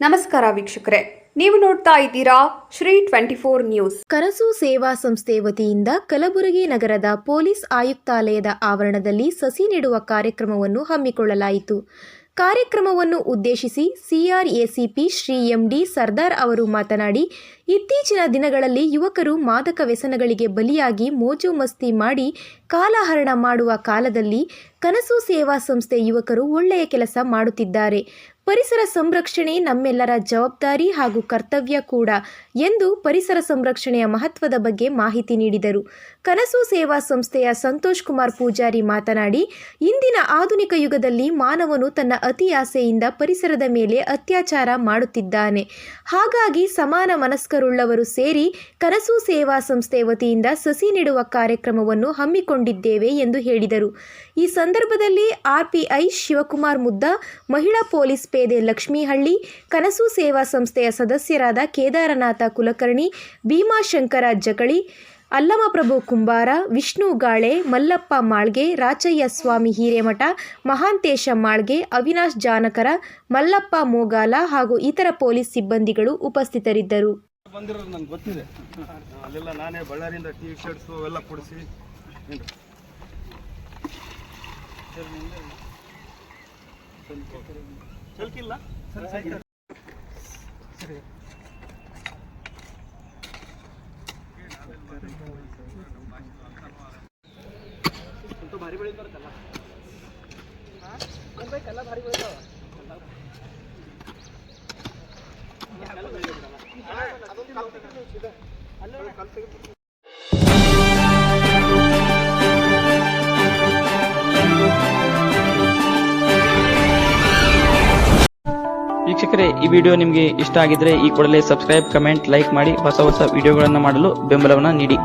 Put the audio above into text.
ನಮಸ್ಕಾರ ವೀಕ್ಷಕರೇ, ನೀವು ನೋಡ್ತಾ ಇದ್ದೀರಾ ಶ್ರೀ 24 ನ್ಯೂಸ್. ಕನಸು ಸೇವಾ ಸಂಸ್ಥೆ ವತಿಯಿಂದ ಕಲಬುರಗಿ ನಗರದ ಪೊಲೀಸ್ ಆಯುಕ್ತಾಲಯದ ಆವರಣದಲ್ಲಿ ಸಸಿ ನೆಡುವ ಕಾರ್ಯಕ್ರಮವನ್ನು ಹಮ್ಮಿಕೊಳ್ಳಲಾಯಿತು. ಕಾರ್ಯಕ್ರಮವನ್ನು ಉದ್ದೇಶಿಸಿ ಸಿಆರ್ಎಸಿಪಿ ಶ್ರೀ ಎಂಡಿ ಸರ್ದಾರ್ ಅವರು ಮಾತನಾಡಿ, ಇತ್ತೀಚಿನ ದಿನಗಳಲ್ಲಿ ಯುವಕರು ಮಾದಕ ವ್ಯಸನಗಳಿಗೆ ಬಲಿಯಾಗಿ ಮೋಜು ಮಸ್ತಿ ಮಾಡಿ ಕಾಲಹರಣ ಮಾಡುವ ಕಾಲದಲ್ಲಿ ಕನಸು ಸೇವಾ ಸಂಸ್ಥೆ ಯುವಕರು ಒಳ್ಳೆಯ ಕೆಲಸ ಮಾಡುತ್ತಿದ್ದಾರೆ. ಪರಿಸರ ಸಂರಕ್ಷಣೆ ನಮ್ಮೆಲ್ಲರ ಜವಾಬ್ದಾರಿ ಹಾಗೂ ಕರ್ತವ್ಯ ಕೂಡ ಎಂದು ಪರಿಸರ ಸಂರಕ್ಷಣೆಯ ಮಹತ್ವದ ಬಗ್ಗೆ ಮಾಹಿತಿ ನೀಡಿದರು. ಕನಸು ಸೇವಾ ಸಂಸ್ಥೆಯ ಸಂತೋಷ್ ಕುಮಾರ್ ಪೂಜಾರಿ ಮಾತನಾಡಿ, ಇಂದಿನ ಆಧುನಿಕ ಯುಗದಲ್ಲಿ ಮಾನವನು ತನ್ನ ಅತಿ ಆಸೆಯಿಂದ ಪರಿಸರದ ಮೇಲೆ ಅತ್ಯಾಚಾರ ಮಾಡುತ್ತಿದ್ದಾನೆ. ಹಾಗಾಗಿ ಸಮಾನ ಮನಸ್ಕರುಳ್ಳವರು ಸೇರಿ ಕನಸು ಸೇವಾ ಸಂಸ್ಥೆ ವತಿಯಿಂದ ಸಸಿ ನೆಡುವ ಕಾರ್ಯಕ್ರಮವನ್ನು ಹಮ್ಮಿಕೊಂಡಿದ್ದೇವೆ ಎಂದು ಹೇಳಿದರು. ಈ ಸಂದರ್ಭದಲ್ಲಿ ಆರ್ಪಿಐ ಶಿವಕುಮಾರ್ ಮುದ್ದ, ಮಹಿಳಾ ಪೊಲೀಸ್ ಪೇದೆ ಲಕ್ಷ್ಮೀಹಳ್ಳಿ, ಕನಸು ಸೇವಾ ಸಂಸ್ಥೆಯ ಸದಸ್ಯರಾದ ಕೇದಾರನಾಥ ಕುಲಕರ್ಣಿ, ಭೀಮಾಶಂಕರ ಜಕಳಿ, ಅಲ್ಲಮಪ್ರಭು ಕುಂಬಾರ, ವಿಷ್ಣು ಗಾಳೆ, ಮಲ್ಲಪ್ಪ ಮಾಳ್ಗೆ, ರಾಚಯ್ಯ ಸ್ವಾಮಿ ಹಿರೇಮಠ, ಮಹಾಂತೇಶ ಮಾಳ್ಗೆ, ಅವಿನಾಶ್ ಜಾನಕರ, ಮಲ್ಲಪ್ಪ ಮೋಗಾಲ ಹಾಗೂ ಇತರ ಪೊಲೀಸ್ ಸಿಬ್ಬಂದಿಗಳು ಉಪಸ್ಥಿತರಿದ್ದರು. ಬಂದಿರೋದು ನನಗೆ ಗೊತ್ತಿದೆ. ಅಲ್ಲೆಲ್ಲ ನಾನೇ ಬಳ್ಳಾರಿಯಿಂದ ಟಿ ಶರ್ಟ್ಸು ಅವೆಲ್ಲ ಕೊಡಿಸಿ ಚಲ್ಕಿಲ್ಲ ಸರಿ ಭಾರಿ ಬೆಳೀತಾರಲ್ಲ ಭಾರಿ ಬೆಳೀತಾವ. ವೀಕ್ಷಕರೇ, ಈ ವಿಡಿಯೋ ನಿಮಗೆ ಇಷ್ಟ ಆಗಿದ್ರೆ ಈ ಕೂಡಲೇ ಸಬ್ಸ್ಕ್ರೈಬ್, ಕಮೆಂಟ್, ಲೈಕ್ ಮಾಡಿ ಹೊಸ ವಿಡಿಯೋಗಳನ್ನು ಮಾಡಲು ಬೆಂಬಲವನ್ನು ನೀಡಿ.